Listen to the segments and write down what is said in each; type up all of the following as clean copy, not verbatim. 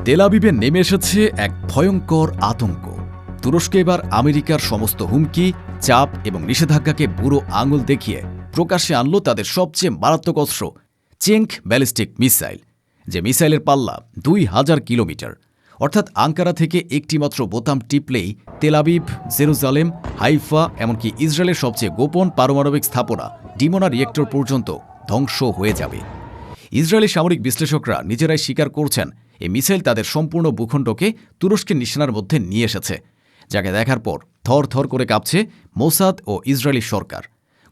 তেল আবিবে নেমে এসেছে এক ভয়ঙ্কর আতঙ্ক। তুরস্ক এবার আমেরিকার সমস্ত হুমকি, চাপ এবং নিষেধাজ্ঞাকে বুড়ো আঙুল দেখিয়ে প্রকাশ্যে আনল তাদের সবচেয়ে মারাত্মক অস্ত্র চেঙ্ক ব্যালিস্টিক মিসাইল, যে মিসাইলের পাল্লা ২,০০০ কিলোমিটার। অর্থাৎ আঙ্কারা থেকে একটিমাত্র বোতাম টিপলেই তেল আবিব, জেরুজালেম, হাইফা এমনকি ইসরায়েলের সবচেয়ে গোপন পারমাণবিক স্থাপনা ডিমোনা রিয়েক্টর পর্যন্ত ধ্বংস হয়ে যাবে। ইসরায়েলি সামরিক বিশ্লেষকরা নিজেরাই স্বীকার করছেন এই মিসাইল তাদের সম্পূর্ণ ভূখণ্ডকে তুরস্কের নিশানার মধ্যে নিয়ে এসেছে, যাকে দেখার পর থর থর করে কাঁপছে মোসাদ ও ইসরায়েলি সরকার।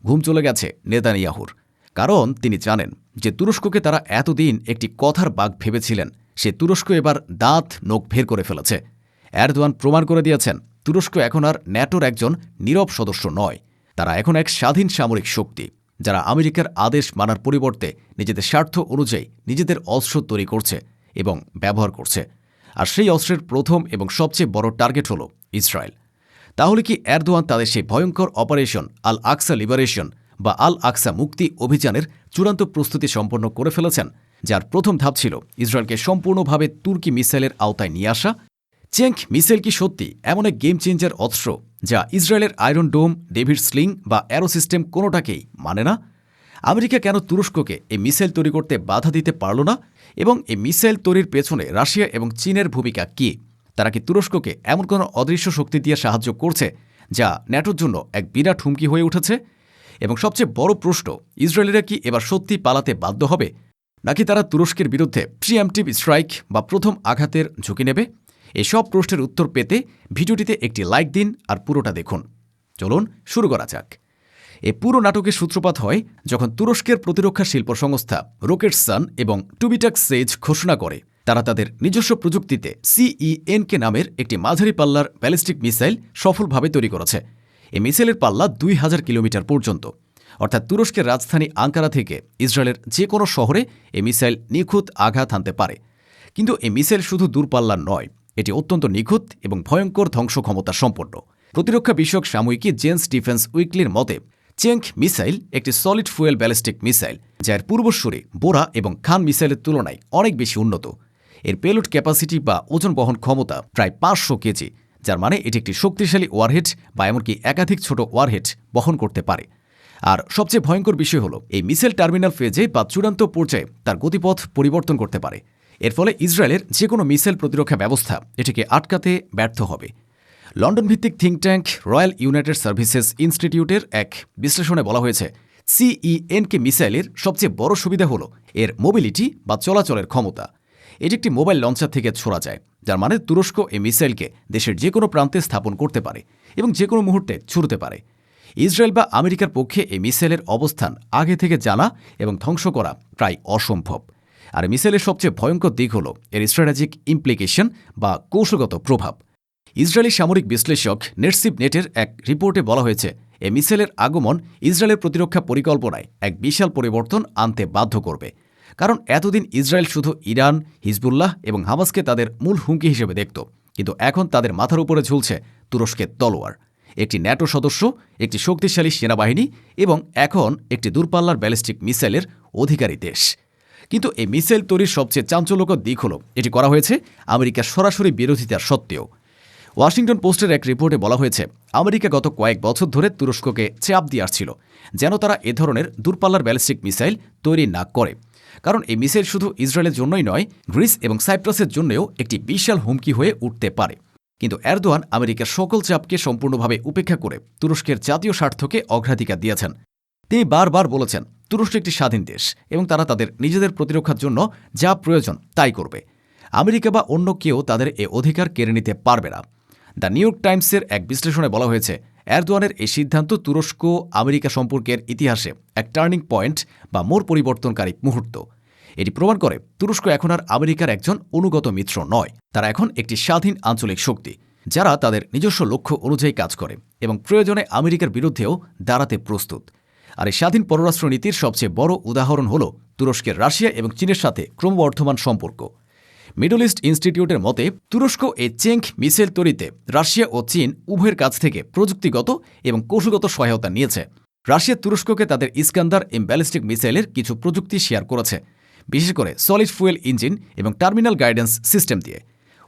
ঘুম চলে গেছে নেতানিয়াহুর, কারণ তিনি জানেন যে তুরস্ককে তারা এতদিন একটি কথার বাঘ ভেবেছিলেন, সে তুরস্ক এবার দাঁত নখ বের করে ফেলেছে। এরদোয়ান প্রমাণ করে দিয়েছেন তুরস্ক এখন আর ন্যাটোর একজন নীরব সদস্য নয়, তারা এখন এক স্বাধীন সামরিক শক্তি, যারা আমেরিকার আদেশ মানার পরিবর্তে নিজেদের স্বার্থ অনুযায়ী নিজেদের অস্ত্র তৈরি করছে এবং ব্যবহার করছে। আর সেই অস্ত্রের প্রথম এবং সবচেয়ে বড় টার্গেট হল ইসরায়েল। তাহলে কি এরদোয়ান তাদের সেই ভয়ঙ্কর অপারেশন আল আকসা লিবারেশন বা আল আকসা মুক্তি অভিযানের চূড়ান্ত প্রস্তুতি সম্পন্ন করে ফেলেছেন, যার প্রথম ধাপ ছিল ইসরায়েলকে সম্পূর্ণভাবে তুর্কি মিসাইলের আওতায় নিয়ে আসা? চেঙ্ক মিসাইল কি সত্যি এমন এক গেম চেঞ্জার অস্ত্র যা ইসরায়েলের আয়রন ডোম, ডেভিড স্লিং বা অ্যারো সিস্টেম কোনোটাকেই মানে না? আমেরিকা কেন তুরস্ককে এই মিসাইল তৈরি করতে বাধা দিতে পারল না? এবং এই মিসাইল তৈরির পেছনে রাশিয়া এবং চীনের ভূমিকা কী? তারা কি তুরস্ককে এমন কোনো অদৃশ্য শক্তি দিয়ে সাহায্য করছে যা ন্যাটোর জন্য এক বিরাট হুমকি হয়ে উঠেছে? এবং সবচেয়ে বড় প্রশ্ন, ইসরায়েলিরা কি এবার সত্যি পালাতে বাধ্য হবে, নাকি তারা তুরস্কের বিরুদ্ধে প্রিএমপ্টিভ স্ট্রাইক বা প্রথম আঘাতের ঝুঁকি নেবে? এসব প্রশ্নের উত্তর পেতে ভিডিওটিতে একটি লাইক দিন আর পুরোটা দেখুন। চলুন শুরু করা যাক। এ পুরো নাটকের সূত্রপাত হয় যখন তুরস্কের প্রতিরক্ষা শিল্প সংস্থা রকেটসান এবং টুবিটাক সেজ ঘোষণা করে তারা তাদের নিজস্ব প্রযুক্তিতে CENK নামের একটি মাঝারি পাল্লার ব্যালিস্টিক মিসাইল সফলভাবে তৈরি করেছে। এই মিসাইলের পাল্লা ২,০০০ কিলোমিটার পর্যন্ত, অর্থাৎ তুরস্কের রাজধানী আঙ্কারা থেকে ইসরায়েলের যে কোনো শহরে এই মিসাইল নিখুঁত আঘাত হানতে পারে। কিন্তু এই মিসাইল শুধু দূরপাল্লার নয়, এটি অত্যন্ত নিখুঁত এবং ভয়ঙ্কর ধ্বংস ক্ষমতা সম্পন্ন। প্রতিরক্ষা বিষয়ক সাময়িকী জেন্স ডিফেন্স উইকলির মতে চেঙ্ক মিসাইল একটি সলিড ফুয়েল ব্যালিস্টিক মিসাইল, যার পূর্বসূরি বোরা এবং খান মিসাইলের তুলনায় অনেক বেশি উন্নত। এর পেলোড ক্যাপাসিটি বা ওজন বহন ক্ষমতা প্রায় ৫০০ কেজি, যার মানে এটি একটি শক্তিশালী ওয়ারহেড বা এমনকি একাধিক ছোট ওয়ারহেড বহন করতে পারে। আর সবচেয়ে ভয়ঙ্কর বিষয় হল এই মিসাইল টার্মিনাল ফেজে বা চূড়ান্ত পর্যায়ে তার গতিপথ পরিবর্তন করতে পারে। এর ফলে ইসরায়েলের যে কোনো মিসাইল প্রতিরক্ষা ব্যবস্থা এটিকে আটকাতে ব্যর্থ হবে। লন্ডন ভিত্তিক think tank royal United services ইনস্টিটিউটের এক বিশ্লেষণে বলা হয়েছে CENK মিসাইলের সবচেয়ে বড় সুবিধা হল এর মোবিলিটি বা চলাচলের ক্ষমতা। এটি একটি মোবাইল লঞ্চার থেকে ছোড়া যায়, যার মানে তুরস্ক এই মিসাইলকে দেশের যে কোনো প্রান্তে স্থাপন করতে পারে এবং যে কোনো মুহূর্তে ছুড়তে পারে। ইসরায়েল বা আমেরিকার পক্ষে এই মিসাইলের অবস্থান আগে থেকে জানা এবং ধ্বংস করা প্রায় অসম্ভব। আর মিসাইলের সবচেয়ে ভয়ঙ্কর দিক হল এর স্ট্র্যাটেজিক ইমপ্লিকেশন বা কৌশলগত প্রভাব। ইসরায়েলি সামরিক বিশ্লেষক নেটসিপ নেটের এক রিপোর্টে বলা হয়েছে এই মিসাইলের আগমন ইসরায়েলের প্রতিরক্ষা পরিকল্পনায় এক বিশাল পরিবর্তন আনতে বাধ্য করবে। কারণ এতদিন ইসরায়েল শুধু ইরান, হিজবুল্লাহ এবং হামাসকে তাদের মূল হুমকি হিসেবে দেখত, কিন্তু এখন তাদের মাথার উপরে ঝুলছে তুরস্কের তলোয়ার, একটি ন্যাটো সদস্য, একটি শক্তিশালী সেনাবাহিনী এবং এখন একটি দূরপাল্লার ব্যালিস্টিক মিসাইলের অধিকারী দেশ। কিন্তু এই মিসাইল তৈরির সবচেয়ে চাঞ্চল্যকর দিক হল এটি করা হয়েছে আমেরিকার সরাসরি বিরোধিতার সত্ত্বেও। ওয়াশিংটন পোস্টের এক রিপোর্টে বলা হয়েছে আমেরিকা গত কয়েক বছর ধরে তুরস্ককে চাপ দিয়ে আসছিল যেন তারা এ ধরনের দূরপাল্লার ব্যালিস্টিক মিসাইল তৈরি না করে, কারণ এই মিসাইল শুধু ইসরায়েলের জন্যই নয়, গ্রিস এবং সাইপ্রাসের জন্যও একটি বিশাল হুমকি হয়ে উঠতে পারে। কিন্তু এরদোয়ান আমেরিকার সকল চাপকে সম্পূর্ণভাবে উপেক্ষা করে তুরস্কের জাতীয় স্বার্থকে অগ্রাধিকার দিয়েছেন। তিনি বারবার বলেছেন তুরস্ক একটি স্বাধীন দেশ এবং তারা তাদের নিজেদের প্রতিরক্ষার জন্য যা প্রয়োজন তাই করবে। আমেরিকা বা অন্য কেউ তাদের এ অধিকার কেড়ে নিতে পারবে না। দ্য নিউ ইয়র্ক টাইমসের এক বিশ্লেষণে বলা হয়েছে এরদোয়ানের এই সিদ্ধান্ত তুরস্ক আমেরিকা সম্পর্কের ইতিহাসে এক টার্নিং পয়েন্ট বা মোড় পরিবর্তনকারী মুহূর্ত। এটি প্রমাণ করে তুরস্ক এখন আর আমেরিকার একজন অনুগত মিত্র নয়, তারা এখন একটি স্বাধীন আঞ্চলিক শক্তি, যারা তাদের নিজস্ব লক্ষ্য অনুযায়ী কাজ করে এবং প্রয়োজনে আমেরিকার বিরুদ্ধেও দাঁড়াতে প্রস্তুত। আর এই স্বাধীন পররাষ্ট্রনীতির সবচেয়ে বড় উদাহরণ হল তুরস্কের রাশিয়া এবং চীনের সাথে ক্রমবর্ধমান সম্পর্ক। মিডল ইস্ট ইনস্টিটিউটের মতে তুরস্ক এই চেঙ্ক মিসাইল তৈরিতে রাশিয়া ও চীন উভয়ের কাছ থেকে প্রযুক্তিগত এবং কৌশলগত সহায়তা নিয়েছে। রাশিয়া তুরস্ককে তাদের ইস্কান্দার ব্যালিস্টিক মিসাইলের কিছু প্রযুক্তি শেয়ার করেছে। বিশেষ করে সলিড ফুয়েল ইঞ্জিন এবং টার্মিনাল গাইডেন্স সিস্টেম দিয়ে।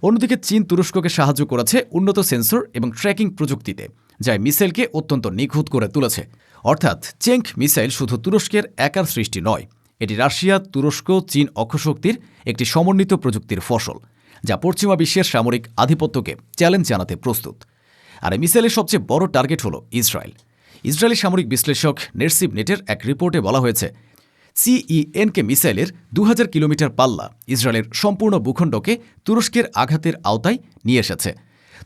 অন্যদিকে চীন তুরস্ককে সাহায্য করেছে উন্নত সেন্সর এবং ট্র্যাকিং প্রযুক্তিতে, যা মিসাইলকে অত্যন্ত নিখুঁত করে তুলেছে। অর্থাৎ চেঙ্ক মিসাইল শুধু তুরস্কের একার সৃষ্টি নয়, এটি রাশিয়া, তুরস্ক, চীন অক্ষশক্তির একটি সমন্বিত প্রযুক্তির ফসল, যা পশ্চিমা বিশ্বের সামরিক আধিপত্যকে চ্যালেঞ্জ জানাতে প্রস্তুত। আর এই মিসাইলের সবচেয়ে বড় টার্গেট হল ইসরায়েল। ইসরায়েলি সামরিক বিশ্লেষক নেরসিভ নেটের এক রিপোর্টে বলা হয়েছে, সিইএনকে মিসাইলের 2000 কিলোমিটার পাল্লা ইসরায়েলের সম্পূর্ণ ভূখণ্ডকে তুরস্কের আঘাতের আওতায় নিয়ে এসেছে।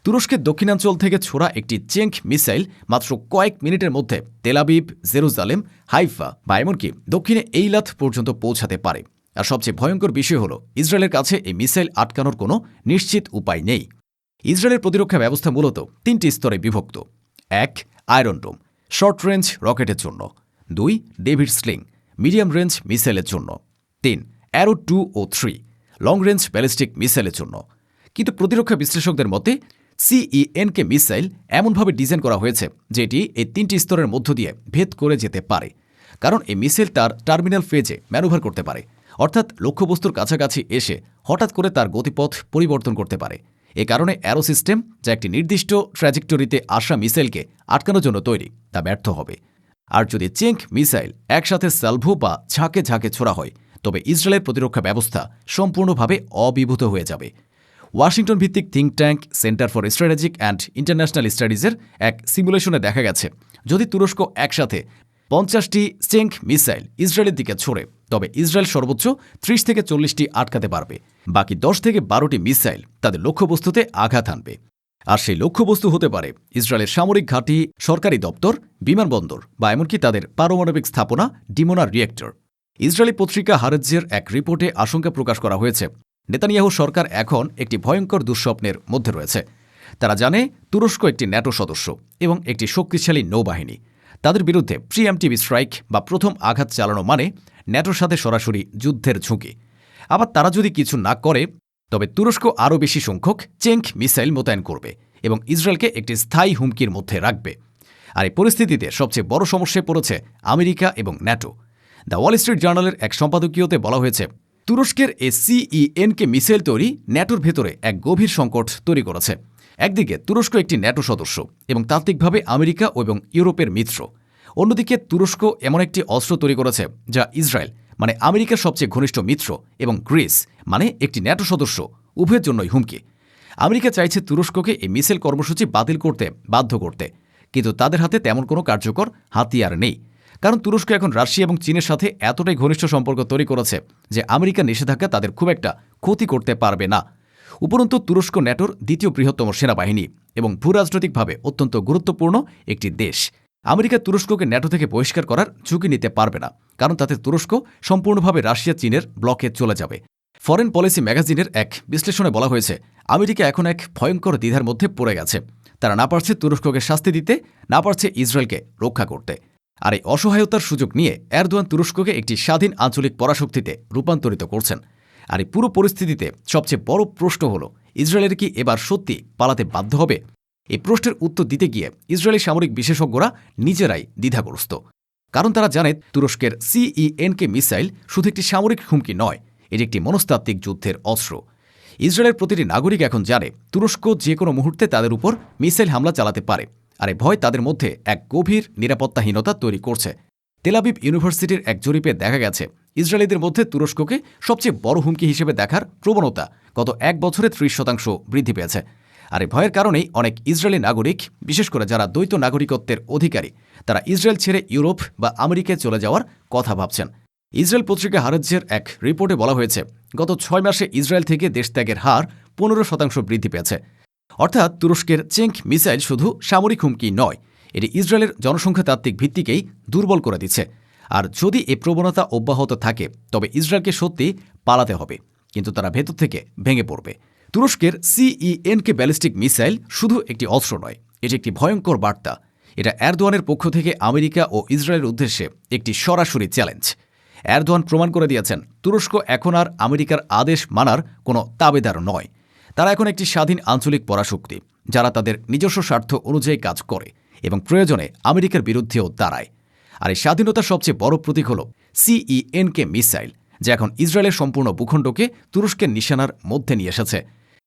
তুরস্কের দক্ষিণাঞ্চল থেকে ছোড়া একটি চেঙ্ক মিসাইল মাত্র কয়েক মিনিটের মধ্যে তেল আবিব, জেরুজালেম, হাইফা বা এমনকি দক্ষিণে এইলাত পর্যন্ত পৌঁছাতে পারে। আর সবচেয়ে ভয়ঙ্কর বিষয় হল, ইসরায়েলের কাছে এই মিসাইল আটকানোর কোনো নিশ্চিত উপায় নেই। ইসরায়েলের প্রতিরক্ষা ব্যবস্থা মূলত 3টি স্তরে বিভক্ত। 1. আয়রন ডোম, শর্ট রেঞ্জ রকেটের জন্য। 2. ডেভিড স্লিং, মিডিয়াম রেঞ্জ মিসাইলের জন্য। 3. অ্যারো 2 ও 3, লং রেঞ্জ ব্যালিস্টিক মিসাইলের জন্য। কিন্তু প্রতিরক্ষা বিশ্লেষকদের মতে সিইএনকে মিসাইল এমনভাবে ডিজাইন করা হয়েছে যে এটি এই 3টি স্তরের মধ্য দিয়ে ভেদ করে যেতে পারে, কারণ এই মিসাইল তার টার্মিনাল ফেজে ম্যানুভার করতে পারে, অর্থাৎ লক্ষ্যবস্তুর কাছাকাছি এসে হঠাৎ করে তার গতিপথ পরিবর্তন করতে পারে। এ কারণে অ্যারো সিস্টেম, যা একটি নির্দিষ্ট ট্র্যাজেক্টরিতে আসা মিসাইলকে আটকানোর জন্য তৈরি, তা ব্যর্থ হবে। আর যদি চেঙ্ক মিসাইল একসাথে সালভো বা ঝাঁকে ঝাঁকে ছোড়া হয়, তবে ইসরায়েলের প্রতিরক্ষা ব্যবস্থা সম্পূর্ণভাবে অবিভূত হয়ে যাবে। ওয়াশিংটন ভিত্তিক think tank center for strategic and international স্টাডিজের এক সিমুলেশনে দেখা গেছে, যদি তুরস্ক একসাথে 50টি চেঙ্ক মিসাইল ইসরায়েলের দিকে ছোড়ে, তবে ইসরায়েল সর্বোচ্চ 30 থেকে 40টি আটকাতে পারবে। বাকি 10 থেকে 12টি মিসাইল তাদের লক্ষ্যবস্তুতে আঘাত হানবে। আর সেই লক্ষ্যবস্তু হতে পারে ইসরায়েলের সামরিক ঘাঁটি, সরকারি দপ্তর, বিমানবন্দর বা এমনকি তাদের পারমাণবিক স্থাপনা, ডিমোনা রিয়েক্টর। ইসরায়েলি পত্রিকা হারেজের এক রিপোর্টে আশঙ্কা প্রকাশ করা হয়েছে, নেতানিয়াহু সরকার এখন একটি ভয়ঙ্কর দুঃস্বপ্নের মধ্যে রয়েছে। তারা জানে তুরস্ক একটি ন্যাটো সদস্য এবং একটি শক্তিশালী নৌবাহিনী। তাদের বিরুদ্ধে প্রিএমটিভ স্ট্রাইক বা প্রথম আঘাত চালানো মানে ন্যাটোর সাথে সরাসরি যুদ্ধের ঝুঁকি। আবার তারা যদি কিছু না করে, তবে তুরস্ক আরও বেশি সংখ্যক চেঙ্ক মিসাইল মোতায়েন করবে এবং ইসরায়েলকে একটি স্থায়ী হুমকির মধ্যে রাখবে। আর এই পরিস্থিতিতে সবচেয়ে বড় সমস্যায় পড়েছে আমেরিকা এবং ন্যাটো। দ্য ওয়াল স্ট্রিট জার্নালের এক সম্পাদকীয়তে বলা হয়েছে, তুরস্কের এই সিইএনকে মিসাইল তৈরি ন্যাটোর ভেতরে এক গভীর সংকট তৈরি করেছে। একদিকে তুরস্ক একটি ন্যাটো সদস্য এবং তাত্ত্বিকভাবে আমেরিকা এবং ইউরোপের মিত্র। অন্যদিকে তুরস্ক এমন একটি অস্ত্র তৈরি করেছে যা ইসরায়েল মানে আমেরিকার সবচেয়ে ঘনিষ্ঠ মিত্র এবং গ্রিস মানে একটি ন্যাটো সদস্য, উভয়ের জন্যই হুমকি। আমেরিকা চাইছে তুরস্ককে এই মিসাইল কর্মসূচি বাতিল করতে বাধ্য করতে, কিন্তু তাদের হাতে তেমন কোনো কার্যকর হাতিয়ার নেই, কারণ তুরস্ক এখন রাশিয়া এবং চীনের সাথে এতটাই ঘনিষ্ঠ সম্পর্ক তৈরি করেছে যে আমেরিকার নিষেধাজ্ঞা তাদের খুব একটা ক্ষতি করতে পারবে না। উপরন্তু তুরস্ক ন্যাটোর দ্বিতীয় বৃহত্তম সেনাবাহিনী এবং ভূরাজনৈতিকভাবে অত্যন্ত গুরুত্বপূর্ণ একটি দেশ। আমেরিকা তুরস্ককে ন্যাটো থেকে বহিষ্কার করার ঝুঁকি নিতে পারবে না, কারণ তাতে তুরস্ক সম্পূর্ণভাবে রাশিয়া চীনের ব্লকে চলে যাবে। ফরেন পলিসি ম্যাগাজিনের এক বিশ্লেষণে বলা হয়েছে, আমেরিকা এখন এক ভয়ঙ্কর দ্বিধার মধ্যে পড়ে গেছে। তারা না পারছে তুরস্ককে শাস্তি দিতে, না পারছে ইসরায়েলকে রক্ষা করতে। আর এই অসহায়তার সুযোগ নিয়ে এরদোয়ান তুরস্ককে একটি স্বাধীন আঞ্চলিক পরাশক্তিতে রূপান্তরিত করছেন। আর এই পুরো পরিস্থিতিতে সবচেয়ে বড় প্রশ্ন হল, ইসরায়েলের কি এবার সত্যি পালাতে বাধ্য হবে? এই প্রশ্নের উত্তর দিতে গিয়ে ইসরায়েলি সামরিক বিশেষজ্ঞরা নিজেরাই দ্বিধাগ্রস্ত, কারণ তারা জানে তুরস্কের সিইএনকে মিসাইল শুধু একটি সামরিক হুমকি নয়, এটি একটি মনস্তাত্ত্বিক যুদ্ধের অস্ত্র। ইসরায়েলের প্রতিটি নাগরিক এখন জানে তুরস্ক যে কোনো মুহূর্তে তাদের উপর মিসাইল হামলা চালাতে পারে, আর এই ভয় তাদের মধ্যে এক গভীর নিরাপত্তাহীনতা তৈরি করছে। তেল আবিব ইউনিভার্সিটির এক জরিপে দেখা গেছে, ইসরায়েলিদের মধ্যে তুরস্ককে সবচেয়ে বড় হুমকি হিসেবে দেখার প্রবণতা গত এক বছরে 30% বৃদ্ধি পেয়েছে। আর এই ভয়ের কারণেই অনেক ইসরায়েলি নাগরিক, বিশেষ করে যারা দ্বৈত নাগরিকত্বের অধিকারী, তারা ইসরায়েল ছেড়ে ইউরোপ বা আমেরিকায় চলে যাওয়ার কথা ভাবছেন। ইসরায়েল পত্রিকা হারেজের এক রিপোর্টে বলা হয়েছে, গত 6 মাসে ইসরায়েল থেকে দেশত্যাগের হার 15% বৃদ্ধি পেয়েছে। অর্থাৎ তুরস্কের চেঙ্ক মিসাইল শুধু সামরিক হুমকি নয়, এটি ইসরায়েলের জনসংখ্যাতাত্ত্বিক ভিত্তিকেই দুর্বল করে দিচ্ছে। আর যদি এই প্রবণতা অব্যাহত থাকে, তবে ইসরায়েলকে সত্যি পালাতে হবে, কিন্তু তারা ভেতর থেকে ভেঙে পড়বে। তুরস্কের সিইএনকে ব্যালিস্টিক মিসাইল শুধু একটি অস্ত্র নয়, এটি একটি ভয়ঙ্কর বার্তা। এটা এরদোয়ানের পক্ষ থেকে আমেরিকা ও ইসরায়েলের উদ্দেশ্যে একটি সরাসরি চ্যালেঞ্জ। এরদোয়ান প্রমাণ করে দিয়েছেন, তুরস্ক এখন আর আমেরিকার আদেশ মানার কোনো তাবেদার নয়। তারা এখন একটি স্বাধীন আঞ্চলিক পরাশক্তি, যারা তাদের নিজস্ব স্বার্থ অনুযায়ী কাজ করে এবং প্রয়োজনে আমেরিকার বিরুদ্ধেও দাঁড়ায়। আর এই স্বাধীনতার সবচেয়ে বড় প্রতীক হল সিইএনকে মিসাইল, যা এখন ইসরায়েলের সম্পূর্ণ ভূখণ্ডকে তুরস্কের নিশানার মধ্যে নিয়ে এসেছে।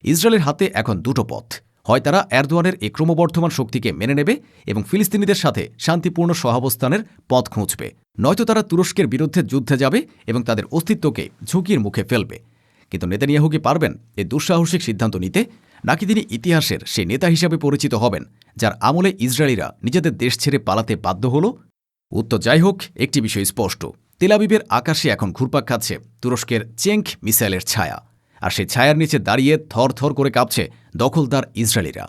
ইসরায়েলের হাতে এখন দুটো পথ, হয় তারা এরদোয়ানের এই ক্রমবর্ধমান শক্তিকে মেনে নেবে এবং ফিলিস্তিনিদের সাথে শান্তিপূর্ণ সহাবস্থানের পথ খুঁজবে, নয়তো তারা তুরস্কের বিরুদ্ধে যুদ্ধে যাবে এবং তাদের অস্তিত্বকে ঝুঁকির মুখে ফেলবে। কিন্তু নেতানিয়াহু কি পারবেন এই দুঃসাহসিক সিদ্ধান্ত নিতে, নাকি তিনি ইতিহাসের সেই নেতা হিসাবে পরিচিত হবেন যার আমলে ইসরায়েলিরা নিজেদের দেশ ছেড়ে পালাতে বাধ্য হল? উত্তর যাই হোক, একটি বিষয় স্পষ্ট, তেল আবিবের আকাশে এখন ঘুরপাক খাচ্ছে তুরস্কের চেঙ্ক মিসাইলের ছায়া, আর সেই ছায়ার নিচে দাঁড়িয়ে থর থর করে কাঁপছে দখলদার ইসরায়েলিরা।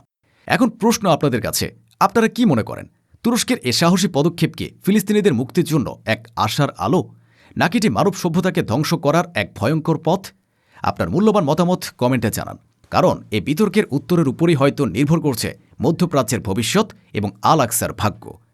এখন প্রশ্ন আপনাদের কাছে, আপনারা কি মনে করেন, তুরস্কের এ সাহসী পদক্ষেপ কি ফিলিস্তিনিদের মুক্তির জন্য এক আশার আলো, নাকি এটি মানব সভ্যতাকে ধ্বংস করার এক ভয়ঙ্কর পথ? আপনার মূল্যবান মতামত কমেন্টে জানান, কারণ এই বিতর্কের উত্তরের উপরই হয়তো নির্ভর করছে মধ্যপ্রাচ্যের ভবিষ্যৎ এবং আল আকসার ভাগ্য।